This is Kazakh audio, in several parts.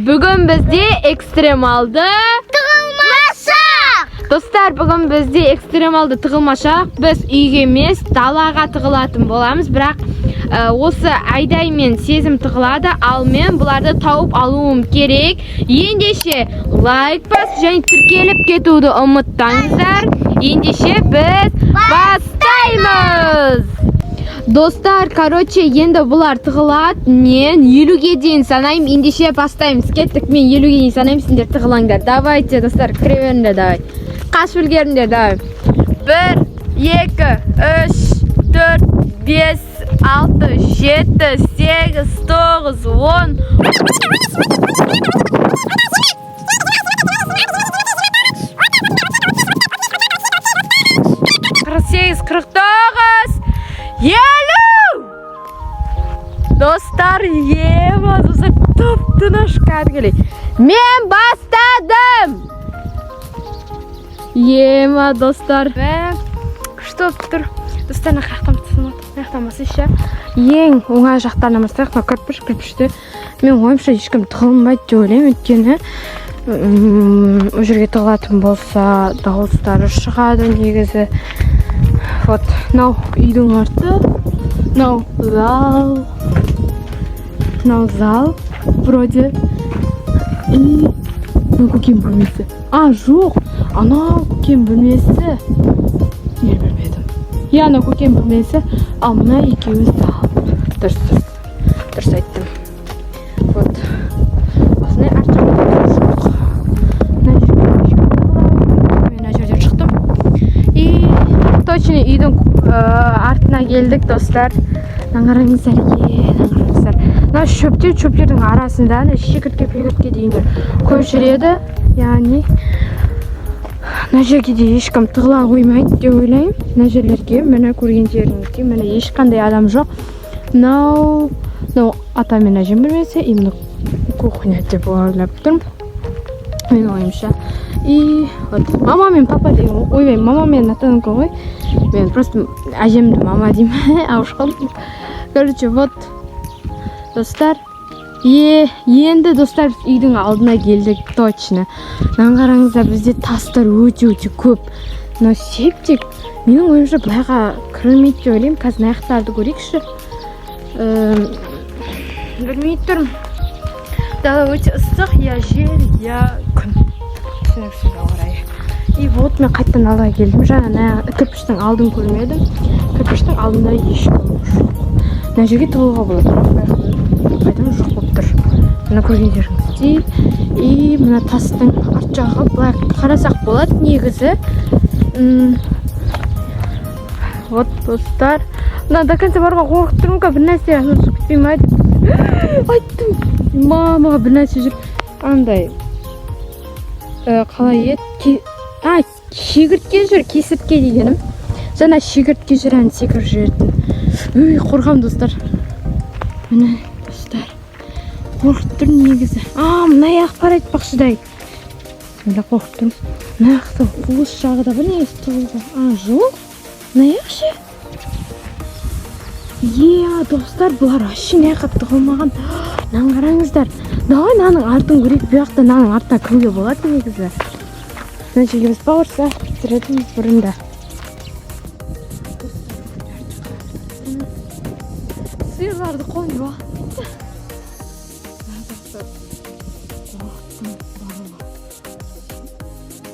Bugün bizde ekstremalda tığılmaşaq. Dostlar, bugün bizde ekstremalda tığılmaşaq. Biz uyga emas, dalaga tığılатын bolamiz. Biroq осы Ayday men Sezim tığıladi. Al men bularni tavib aluum kerak. Endеше like bas және tirkelib ketuvdi unutmangizlar. Endеше biz başlaymiz. Dostlar, короче, endi bular tığıladi. Men 50 ga дейін санайым. Endеше başlaymiz. Ketdik. Men 50 ga дейін санайым. Sizlar tığılаңдар. Давайте, достар, кіре давай. Қашып үлгеріңдер, давай. 1 2 3 4 5 6 7 8 9 10 48 49 50. Dostlar, yemazsa top-tinish kadgili. Men bastladim. Yema dostlar. Ve что tur. Dostlar, naqtamasa еще. Ең оңай жақтарына бастайық. Кірпішті. Мен ойымша ешкім тығылмайды деп ойлаймын. Өйткені ол жерге тығылатын болса дауыстары шығады негізі. Вот, мынау үйдің арты. Мынау зал. Вроде. И мынау көкем бөлмесі. Жоқ. Анау көкем бөлмесі. Не білмедім. Яна көкем бөлмесі. Ал мына екеуі зал. Дұрыс айттым. Вот. Осындай арт жағында жоқ. Мен жерден шықтым. И точно үйдің артына келдік, достар. Қараңыздар, қараңыздар. Мына шөптердің арасында шегіртке дейіндер көп жүреді. Яғни мына жерге де ешкім тығыла қоймайды деп ойлаймын. Мына жерлерге, міне көргендеріңізге, міне ешқандай адам жоқ. Мынау ата мен әжем бөлмесі, именно кухня деп ойлап тұрмын. Мен ойымша. И вот мама мен папа деймін. Ойбай, мама мен атанікі ғой. Мен просто әжемді мама деймін. Ауышқал. Короче, вот достар. Енді достар үйдің алдына келдік, точно. Қараңыздар, бізде тастар өте көп. Но септик, менің ойымша бұлайға кірілмейді деп ойлаймын. Қазір аяқтарды көрейікші. Білмей тұрмын. Дала өте ыстық, я жел, я күн. Түсініксіз ауырайы. И вот мен қайттан ала келдім. Жаңа кірпіштің алдын көрмедім. Кірпіштің алдында ешкім жоқ. Мына жерге тығылуға болады. Қайдан жоқ болып тұр. Мына көргендеріңіздей. И мына тастың арт жағы былай қарасақ болады негізі. Вот, достар. Мына до конца баруға қорқып тұрмын, бір нәрсе ұмытып кетпей ме деп. Айттым. Мамаға бір нәрсе жүр. Андай. Қалай еді? Шегіртке жүр, кесіртке дегенім. Жаңа шегіртке жүр, ән секіріп жүретін. Қорқам, достар. Міне, достар. Қорқып тұрмын негізі. Мына аяқ бар айтпақшыдай. Міне қорқып тұрмын. Мына аяқты уыз жағы да бір негізі тұғылға. Жоқ. Мына аяқ ше. Достар, бұлар ашын аяққа тұғылмаған. Қараңыздар. Давай наның артын көрейік. Бұяқта наның артына кіруге болады негізі. Мына жерге біз бауырса бітіретіміз бұрында. Сыйларды қойып уақытты.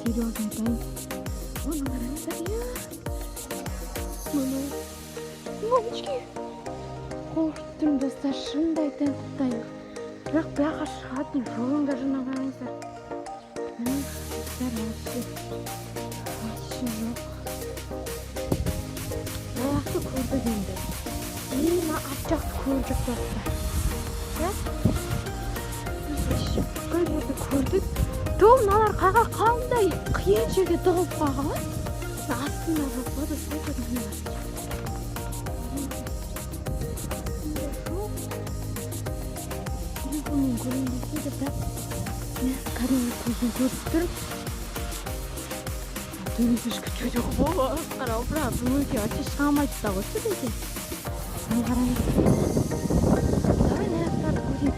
Серьезно айтайын. Оны қараңыздар, мамочки. Қорқып тұрмын, достар, шынымды айтайын. Бірақ бұяққа шығатын жолыңдар жаңа қараңыздар. Достар, вообще жоқ. Аяқты көрдік енді. Мына арт жақты көрдік, достар. Біз көрдік. Мыналар қаға қандай қиын жерге тығылып қалған. Астында жоқ па, достар. Телефонмен көрінбесе де бірақ кәдімгі көзін көріп тұрып. Төбесішкі чөтек болу қарау, бірақ бүгінге ачы шыға алмайды да ғой сөйдеге. Қараңыз. Давай аяқтарды көрейік.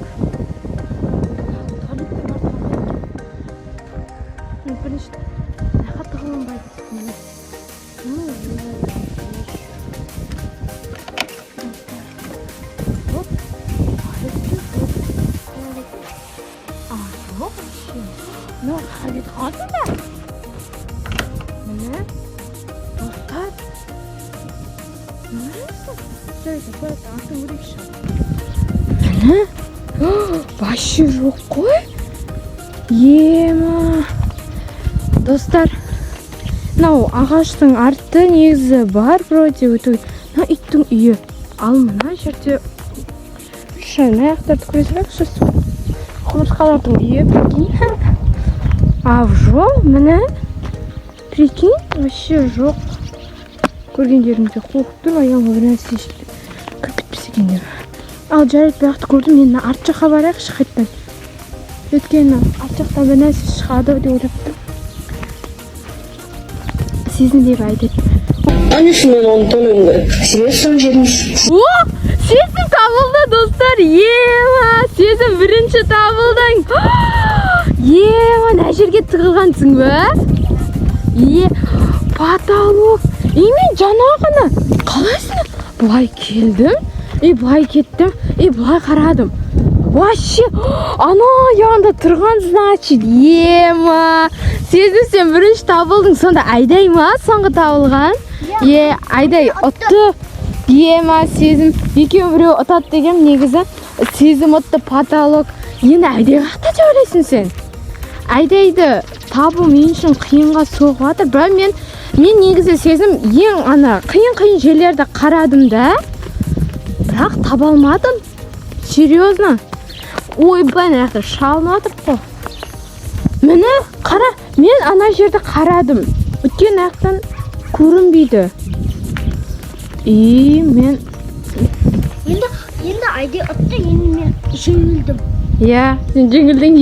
Міне вообще жоқ қой. Ема достар, мынау ағаштың арты негізі бар вроде өту. Мына иттің үйі. Ал мына жерде мына жақтарды көре салайықшы. Құмырсқалардың үйі, прикинь. А жоқ, міне прикинь, вообще жоқ. Көргендерімде қорқып тұр, аяғыма бір нәрсе кіріп кетпесе екен деп. Ал жарайды, бұяқты көрдім, мен арт жаққа барайықшы қайтадан. Өйткені арт жақтан бір нәрсе шығады деп ойлап тұрмын. Сезімдегі айтады. Конечно, мен оны тонуым керек. Себебі сол жердің... О, сезім табылды, достар. Ема, сезім бірінші табылдың. Ема, мына жерге тығылғансың ба? Потолок. Мен жаңағыны қалайсың? Бұлай келдім, бұлай кеттім, бұлай қарадым. Вообще, ана яғында тұрған, значит, ема. Сезім сен бірінші табылдың, сонда Айдай ма соңғы табылған? Айдай ұтты. Ема, сезім екеуін біреу ұтады деген негізі. Сезім ұтты, потолок. Енді Айдай қақта деп ойлайсың сен? Айдайды табу мен үшін қиынға соғып жатыр. Бірақ мен негізі сезім ең қиын жерлерді қарадым да. Бірақ таба алмадым. Серьезно. Ой, блин, аяқты шалынып жатыр қой. Міне, қара, мен ана жерді қарадым. Өткен аяқтан көрінбейді. Мен... Енді Айдай ұтты, енді мен жеңілдім. Сен жеңілдің,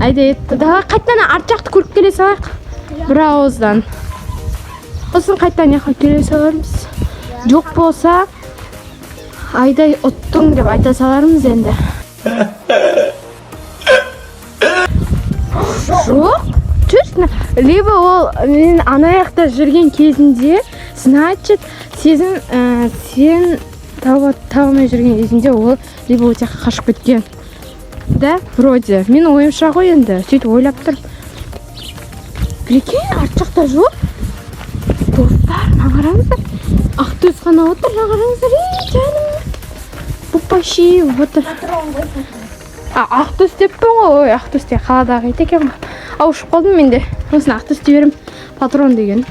Айдай етті. Қайтtan арт жақты көріп келе салайық. Бір ауыздан. Осын қайтtan яққа келе салармыз. Жоқ болса, Айдай ұттың деп айта салармыз енді. Жоқ, честно, либо ол мен ана жақта жүрген кезінде, значит, сезім сен табылмай жүрген кезінде ол либо ол жаққа қашып кеткен. Да, вроде. Мен ойымша ғой енді, сөйтіп ойлап тұрып. Прикинь, арт жақта жоқ. Достар, қараңыздар. Ақтөс қана отыр, қараңыздар. Жаным. Бұппаши отыр. Ақтөс деппін ғой. Ақтөс те қаладағы ит екен ғой. Ауышып қалдым мен де. Осыны Ақтөс деп берем. Патрон деген.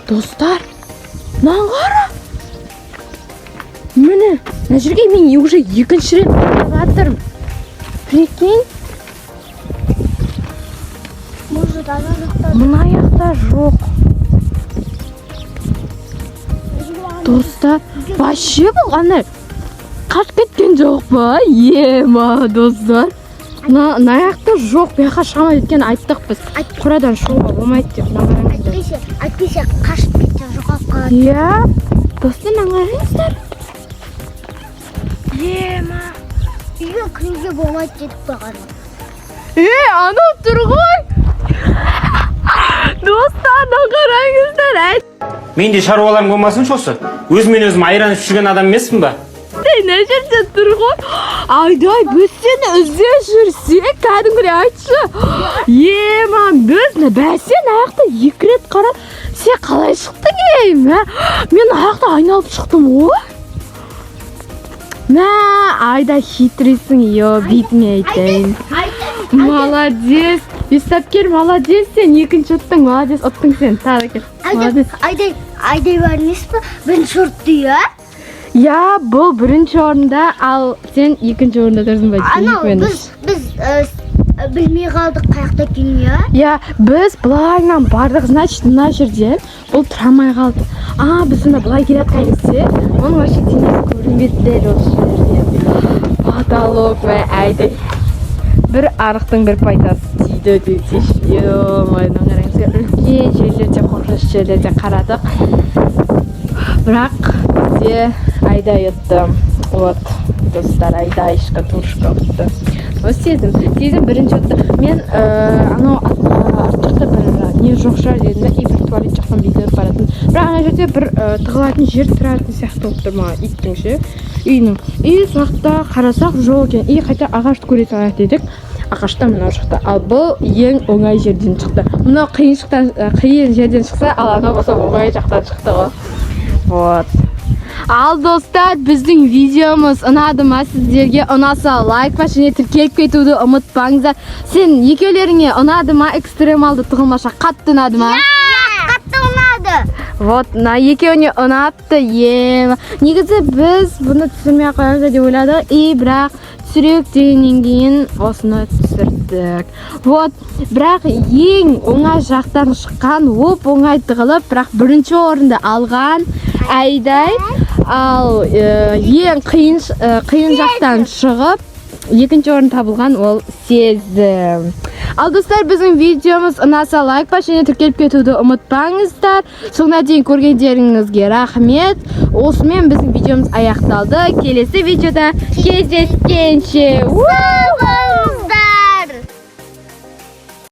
Достар, қара. Міне, мына жерге мен уже екінші рет барып жатырмын. Прикинь. Мына жақта жоқ. Достар, вообще бұл қандай қашып кеткен жоқ па? Ема, достар. Мына жақта жоқ, бұяққа шығамайды екен айттық біз. Құрадан шығуға болмайды деп. Әйтпесе қашып кеткен жоғалып қалады. Достар, қараңыздар. Ема. Үйге кіруге болмайды дедік бағана. Анау тұр ғой. Достар, қараңыздар. Менде шаруаларым болмасыншы осы. Өзімен өзім айран ішіп жүрген адам емеспін ба? Мына жерде тұр ғой. Айдай, біз сені іздеп жүрсек, кәдімгідей айтшы. Ема, біз бәсен аяқта 2 рет қарап, сен қалай шықтың ем? Мен аяқта айналып шықтым ғой. Айда хитрейсің, бетіме айтайын. Молодец. Естапкер, молодец сен. Екінші ұттың, молодец. Ұттың сен. Тағы кел. Айдай бар емес па? Бірінші ұртты, бұл бірінші орында, ал сен екінші орында тұрдың ба? Біз білмей қалдық қаяқта екен, біз бұлайынан бардық, значит, мына жерден бұл тұрамай қалды. Біз сонда бұлай келатқанымызде, оның вообще денесі көрінбеді дәл осы жерде. Потолок вә Айдай. Бір арықтың бір пайдасы тиді десеш. Үлкен жерлерде, қорқыныш жерлерде қарадық. Бірақ бізде Айдай ұтты. Вот, достар, Айдайшқа туршқа ұтты. Сезім бірінші ұтты. Мен анау артықта бір не жоқ шығар дедім да, бір туалет жақтан бейтініп баратын. Бірақ ана жерде бір тығылатын жер тұратын сияқты болып тұр ма, иттің ше, үйінің. Соқта қарасақ жоқ екен. Қайта ағашты көре салайық дедік. Ағашта мынау шықты. Ал бұл ең оңай жерден шықты. Мынау қиын жерден шықса, ал анау болса оңай жақтан шықты ғой. Вот. Ал достар, біздің видеомыз ұнады ма сіздерге? Ұнаса лайк па және тіркеліп кетуді ұмытпаңыздар. Сен екеулеріңе ұнады ма? Экстремалды тығылмаша қатты ұнады ма? Қатты ұнады. Вот, екеуіне ұнатты. Негізі біз бұны түсірмей қоямыз деп ойладық. Бірақ түсірек дегеннен кейін осыны түсірдік. Вот, бірақ ең оңай жақтан шыққан, оңай тығылып, бірақ бірінші орынды алған Айдай. Ал ең қиын жақтан шығып, екінші орын табылған ол Сезім. Ал достар, біздің видеомыз ұнаса лайк па және тіркеліп кетуді ұмытпаңыздар. Соңына дейін көргендеріңізге рахмет. Осымен біздің видеомыз аяқталды. Келесі видеода кездескенше.